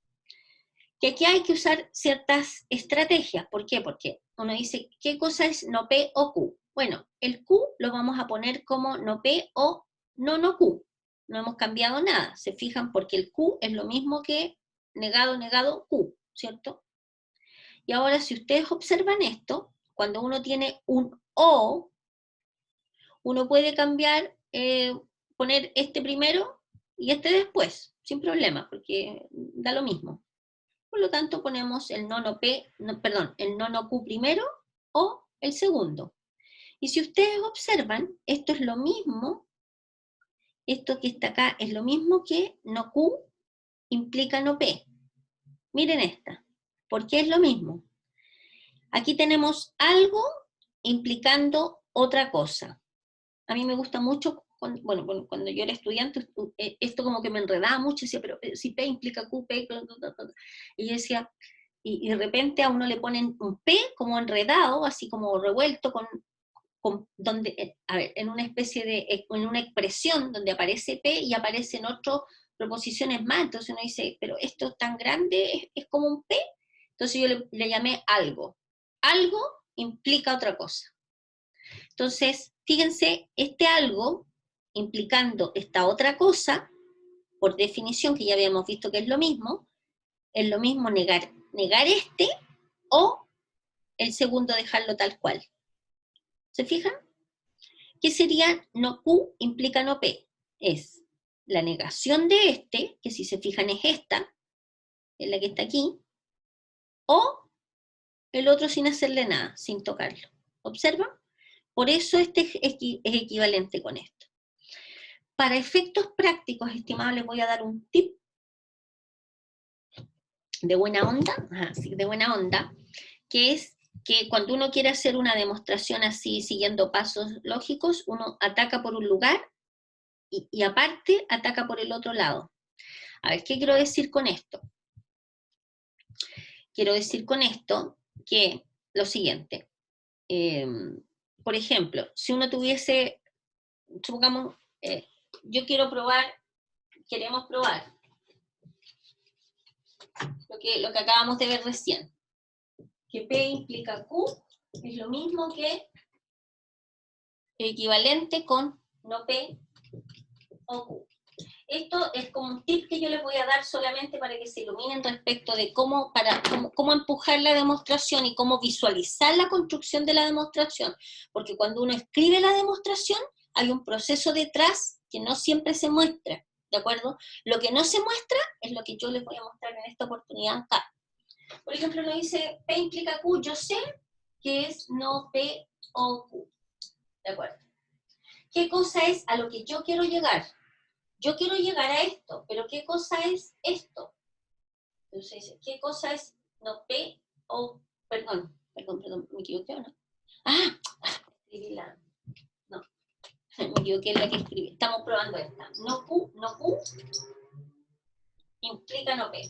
que aquí hay que usar ciertas estrategias. ¿Por qué? Porque uno dice, ¿qué cosa es no P o Q? Bueno, el Q lo vamos a poner como no P o no Q. No hemos cambiado nada. ¿Se fijan? Porque el Q es lo mismo que negado, negado, Q, ¿cierto? Y ahora, si ustedes observan esto, cuando uno tiene un O, uno puede cambiar, poner este primero y este después, sin problema, porque da lo mismo. Por lo tanto, ponemos el el no Q primero o el segundo. Y si ustedes observan, esto es lo mismo, esto que está acá es lo mismo que no Q implica no P. Miren esta, porque es lo mismo. Aquí tenemos algo implicando otra cosa. A mí me gusta mucho, cuando yo era estudiante, esto como que me enredaba mucho, decía, pero si P implica Q, P, y yo decía, y de repente a uno le ponen un P como enredado, así como revuelto, donde, a ver, en una expresión donde aparece P y aparecen otras proposiciones más, entonces uno dice, pero esto tan grande es como un P, entonces yo le llamé algo. Algo implica otra cosa. Entonces, fíjense, este algo implicando esta otra cosa, por definición, que ya habíamos visto que es lo mismo negar negar este, o el segundo dejarlo tal cual. ¿Se fijan? ¿Qué sería no Q implica no P? Es la negación de este, que si se fijan es esta, es la que está aquí, o el otro sin hacerle nada, sin tocarlo. ¿Observan? Por eso este es equivalente con esto. Para efectos prácticos, estimados, les voy a dar un tip de buena onda, de buena onda, que es que cuando uno quiere hacer una demostración así, siguiendo pasos lógicos, uno ataca por un lugar y aparte ataca por el otro lado. A ver, ¿qué quiero decir con esto? Quiero decir con esto que lo siguiente. Por ejemplo, si uno tuviese, supongamos, yo quiero probar, queremos probar lo que acabamos de ver recién, que P implica Q es lo mismo que equivalente con no P o Q. Esto es como un tip que yo les voy a dar solamente para que se iluminen respecto de cómo empujar la demostración y cómo visualizar la construcción de la demostración. Porque cuando uno escribe la demostración, hay un proceso detrás que no siempre se muestra, ¿de acuerdo? Lo que no se muestra es lo que yo les voy a mostrar en esta oportunidad acá. Por ejemplo, nos dice P implica Q, yo sé que es no P o Q, ¿de acuerdo? ¿Qué cosa es a lo que yo quiero llegar? Yo quiero llegar a esto, pero ¿qué cosa es esto? Entonces, ¿qué cosa es no P o, perdón, me equivoqué o no? Escribí la, no, me equivoqué en la que escribí, estamos probando esta. No Q implica no P.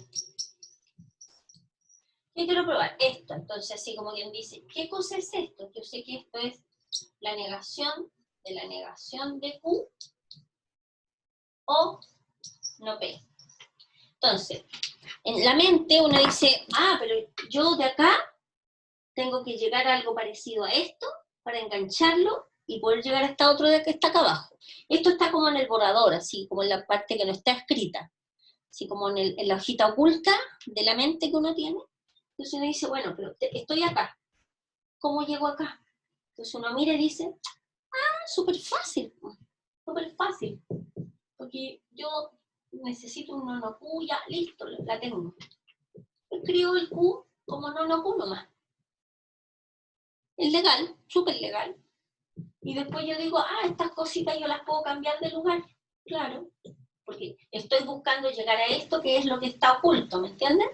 ¿Qué quiero probar? Esto, entonces así como quien dice, ¿qué cosa es esto? Yo sé que esto es la negación de Q o no P. Entonces, en la mente uno dice, pero yo de acá tengo que llegar a algo parecido a esto para engancharlo y poder llegar hasta otro de que está acá abajo. Esto está como en el borrador, así como en la parte que no está escrita, así como en la hojita oculta de la mente que uno tiene. Entonces uno dice, bueno, pero estoy acá, ¿cómo llego acá? Entonces uno mira y dice, súper fácil, porque yo necesito un no Q, ya, listo, la tengo. Escribo el Q como no Q nomás. Es legal, súper legal. Y después yo digo, estas cositas yo las puedo cambiar de lugar. Claro, porque estoy buscando llegar a esto que es lo que está oculto, ¿me entienden?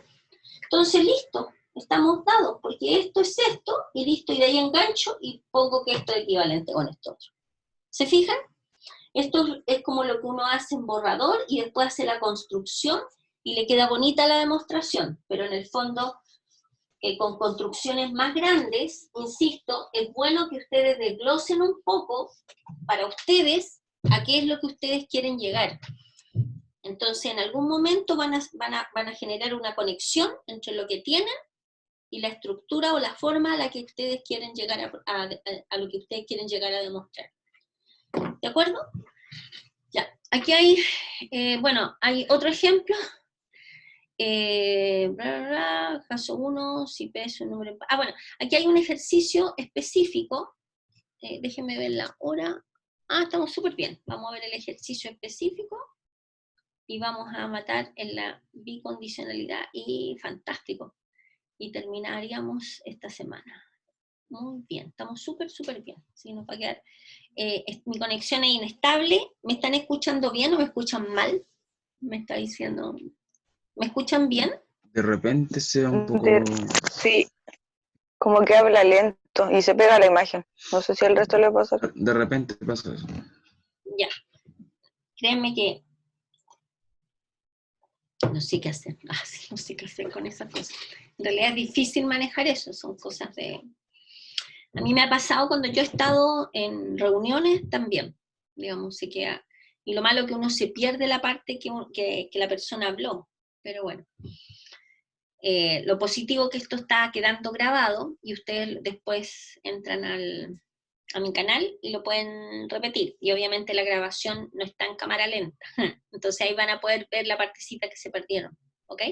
Entonces, listo, estamos dados, porque esto es esto, y listo, y de ahí engancho y pongo que esto es equivalente con esto otro. ¿Se fijan? Esto es como lo que uno hace en borrador y después hace la construcción y le queda bonita la demostración, pero en el fondo, con construcciones más grandes, insisto, es bueno que ustedes desglosen un poco para ustedes a qué es lo que ustedes quieren llegar. Entonces, en algún momento van a generar una conexión entre lo que tienen y la estructura o la forma a la que ustedes quieren llegar a lo que ustedes quieren llegar a demostrar. ¿De acuerdo? Ya, aquí hay, hay otro ejemplo. Caso 1, si P es un número... bueno, aquí hay un ejercicio específico. Déjenme ver la hora. Estamos súper bien. Vamos a ver el ejercicio específico. Y vamos a matar en la bicondicionalidad. Y fantástico. Y terminaríamos esta semana. Muy bien, estamos súper bien. ¿Sí? Nos va a quedar... mi conexión es inestable. ¿Me están escuchando bien o me escuchan mal? Me está diciendo... ¿Me escuchan bien? De repente se va un poco... Sí, como que habla lento y se pega la imagen. No sé si al resto le pasa. De repente pasa eso. Ya. Créanme que no sé qué hacer. Sí, no sé qué hacer con esas cosas. En realidad es difícil manejar eso, son cosas de... A mí me ha pasado cuando yo he estado en reuniones también, digamos, se queda... Y lo malo es que uno se pierde la parte que la persona habló, pero bueno. Lo positivo es que esto está quedando grabado y ustedes después entran a mi canal y lo pueden repetir. Y obviamente la grabación no está en cámara lenta. Entonces ahí van a poder ver la partecita que se perdieron. ¿Ok?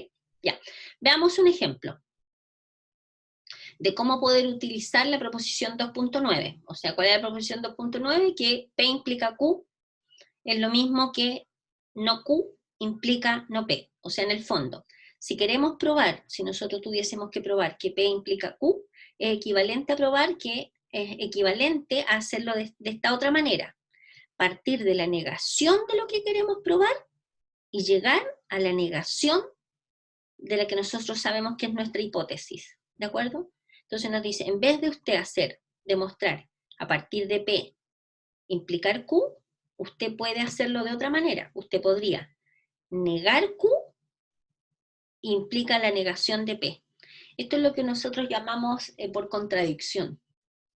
Ya. Veamos un ejemplo. de cómo poder utilizar la proposición 2.9. O sea, ¿cuál es la proposición 2.9? Que P implica Q, es lo mismo que no Q implica no P. O sea, en el fondo, si queremos probar, si nosotros tuviésemos que probar que P implica Q, es equivalente a probar que es equivalente a hacerlo de esta otra manera. Partir de la negación de lo que queremos probar y llegar a la negación de la que nosotros sabemos que es nuestra hipótesis. ¿De acuerdo? Entonces nos dice, en vez de usted demostrar a partir de P implicar Q, usted puede hacerlo de otra manera. Usted podría negar Q implica la negación de P. Esto es lo que nosotros llamamos por contradicción.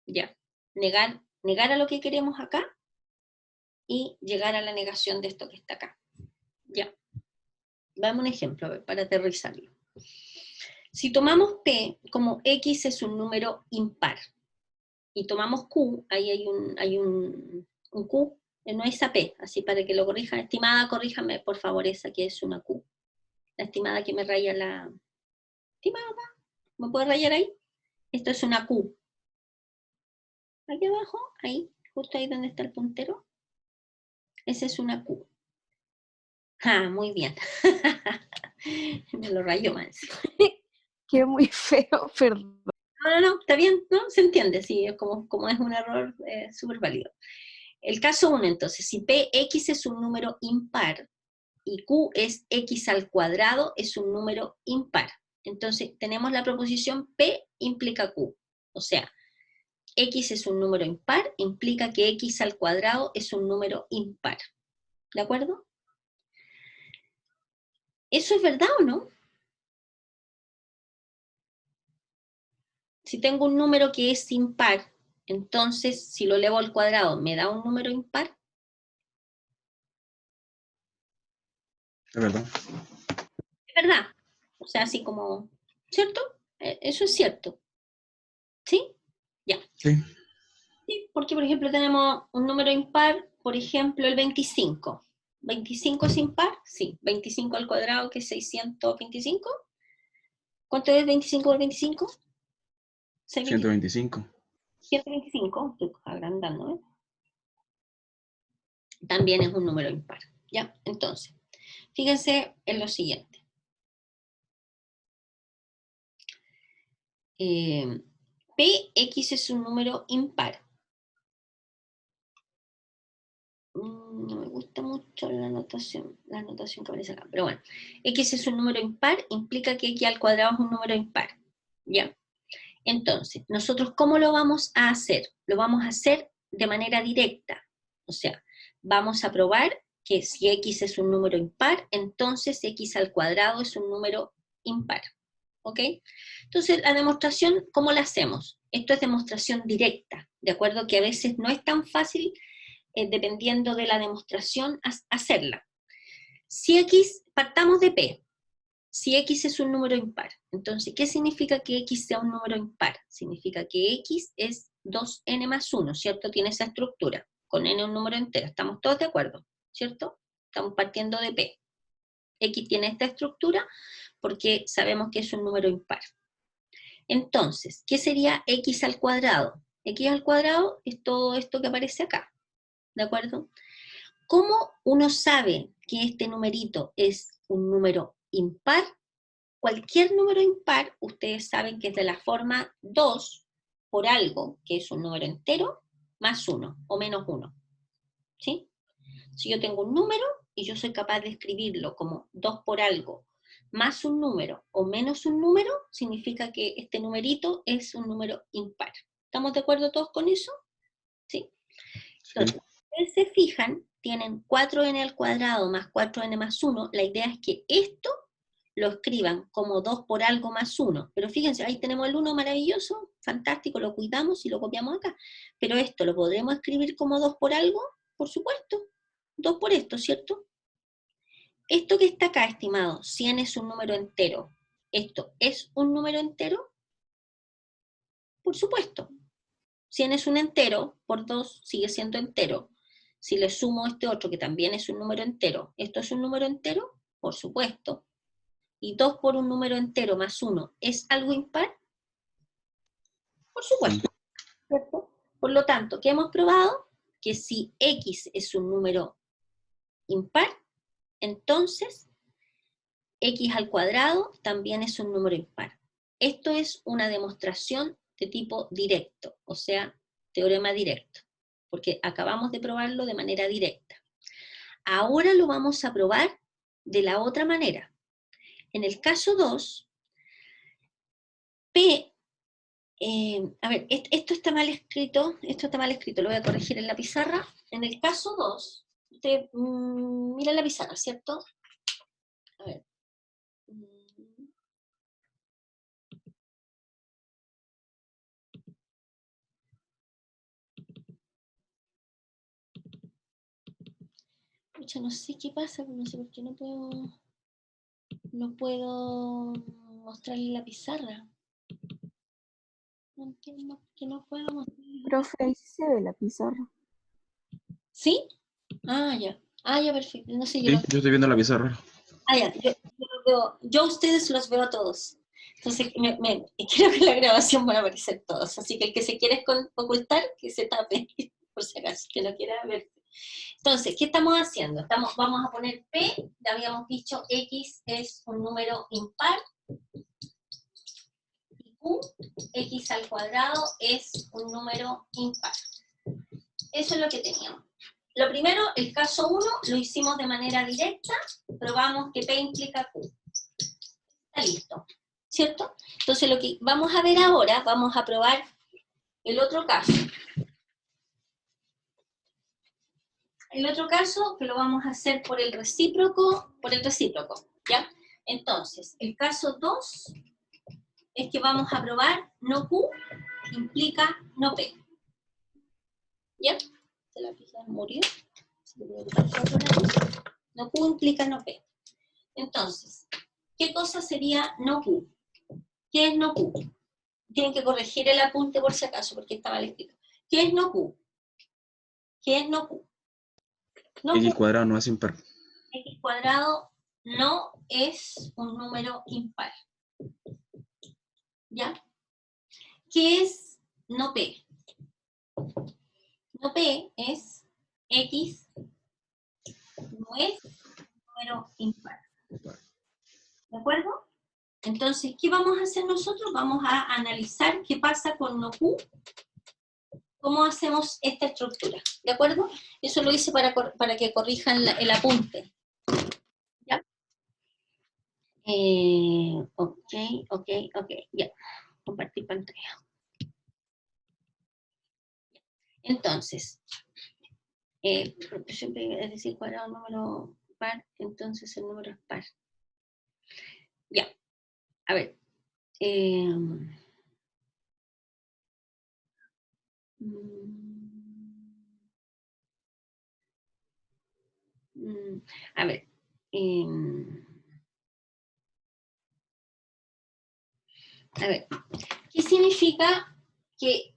¿Ya? Negar a lo que queremos acá y llegar a la negación de esto que está acá. ¿Ya? Veamos un ejemplo, a ver, para aterrizarlo. Si tomamos P como X es un número impar, y tomamos Q, ahí hay un Q, no es AP, así para que lo corrijan. Estimada, corríjame por favor esa que es una Q. La estimada que me raya la... Estimada, ¿me puede rayar ahí? Esto es una Q. Aquí abajo, ahí, justo ahí donde está el puntero. Esa es una Q. Ah, muy bien. Me lo rayó más. Qué muy feo, perdón. No, está bien, ¿no? Se entiende, sí, como es un error súper válido. El caso 1, entonces, si Px es un número impar y Q es X al cuadrado, es un número impar. Entonces, tenemos la proposición P implica Q. O sea, X es un número impar, implica que X al cuadrado es un número impar. ¿De acuerdo? ¿Eso es verdad o no? Si tengo un número que es impar, entonces, si lo elevo al cuadrado, ¿me da un número impar? Es verdad. Es verdad. O sea, así como, ¿cierto? Eso es cierto. ¿Sí? Ya. Sí. Sí, porque, por ejemplo, tenemos un número impar, por ejemplo, el 25. ¿25 es impar? Sí. 25 al cuadrado, que es 625. ¿Cuánto es 25 por 25? 125. 125, estoy agrandando, ¿eh? También es un número impar. ¿Ya? Entonces, fíjense en lo siguiente. Px es un número impar. No me gusta mucho la notación que aparece acá, pero bueno, X es un número impar, implica que X al cuadrado es un número impar, ¿ya? Entonces, nosotros, ¿cómo lo vamos a hacer? Lo vamos a hacer de manera directa, o sea, vamos a probar que si X es un número impar, entonces X al cuadrado es un número impar, ¿ok? Entonces, la demostración, ¿cómo la hacemos? Esto es demostración directa, ¿de acuerdo? Que a veces no es tan fácil dependiendo de la demostración, hacerla. Si X, partamos de P, si X es un número impar, entonces, ¿qué significa que X sea un número impar? Significa que X es 2n más 1, ¿cierto? Tiene esa estructura, con n un número entero, ¿estamos todos de acuerdo? ¿Cierto? Estamos partiendo de P. X tiene esta estructura porque sabemos que es un número impar. Entonces, ¿qué sería X al cuadrado? X al cuadrado es todo esto que aparece acá. ¿De acuerdo? ¿Cómo uno sabe que este numerito es un número impar? Cualquier número impar, ustedes saben que es de la forma 2 por algo, que es un número entero, más 1 o menos 1. ¿Sí? Si yo tengo un número y yo soy capaz de escribirlo como 2 por algo, más un número o menos un número, significa que este numerito es un número impar. ¿Estamos de acuerdo todos con eso? ¿Sí? Entonces, si ustedes se fijan, tienen 4n al cuadrado más 4n más 1, la idea es que esto lo escriban como 2 por algo más 1, pero fíjense, ahí tenemos el 1 maravilloso, fantástico, lo cuidamos y lo copiamos acá, pero esto lo podremos escribir como 2 por algo, por supuesto, 2 por esto, ¿cierto? Esto que está acá, estimado, 100 es un número entero, ¿esto es un número entero? Por supuesto. 100 es un entero, por 2 sigue siendo entero. Si le sumo este otro, que también es un número entero, ¿esto es un número entero? Por supuesto. Y 2 por un número entero más 1, ¿es algo impar? Por supuesto, ¿cierto? Por lo tanto, ¿qué hemos probado? Que si X es un número impar, entonces X al cuadrado también es un número impar. Esto es una demostración de tipo directo, o sea, teorema directo, porque acabamos de probarlo de manera directa. Ahora lo vamos a probar de la otra manera. En el caso 2, P, a ver, esto está mal escrito, lo voy a corregir en la pizarra. En el caso 2, usted mira la pizarra, ¿cierto? A ver. Pucha, no sé qué pasa, no sé por qué no puedo mostrarle la pizarra. No entiendo por qué no puedo mostrarle. Profe, ahí sí se ve la pizarra. ¿Sí? Ah, ya. Ah, ya, perfecto. No sé, Sí, yo estoy viendo la pizarra. Ah, ya. Yo a ustedes los veo a todos. Entonces, creo que en la grabación van a aparecer todos. Así que el que se quiere ocultar, que se tape, por si acaso, que no quiera ver. Entonces, ¿qué estamos haciendo? Vamos a poner P, ya habíamos dicho X es un número impar, y Q, X al cuadrado, es un número impar. Eso es lo que teníamos. Lo primero, el caso 1, lo hicimos de manera directa, probamos que P implica Q. Está listo, ¿cierto? Entonces, lo que vamos a ver ahora, vamos a probar el otro caso. El otro caso, que lo vamos a hacer por el recíproco, ¿ya? Entonces, el caso 2 es que vamos a probar no Q implica no P. ¿Ya? Se la pizarra murió. No Q implica no P. Entonces, ¿qué cosa sería no Q? ¿Qué es no Q? Tienen que corregir el apunte por si acaso, porque está mal escrito. ¿Qué es no Q? ¿Qué es no Q? No X Q. cuadrado no es impar. X cuadrado no es un número impar. ¿Ya? ¿Qué es no P? No P es X no es un número impar. ¿De acuerdo? Entonces, ¿qué vamos a hacer nosotros? Vamos a analizar qué pasa con no Q, cómo hacemos esta estructura. ¿De acuerdo? Eso lo hice para que corrijan el apunte. ¿Ya? Ok, ya. Compartir pantalla. Entonces, siempre es decir, cuadrado número par, entonces el número es par. Ya, a ver. A ver. A ver, ¿qué significa que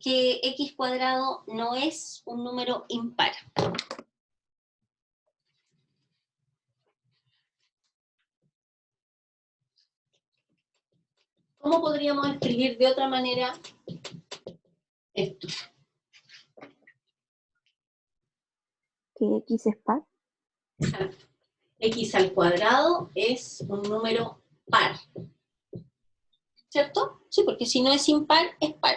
que X cuadrado no es un número impar? ¿Cómo podríamos escribir de otra manera esto? ¿Que X es par? Exacto. X al cuadrado es un número par. ¿Cierto? Sí, porque si no es impar, es par.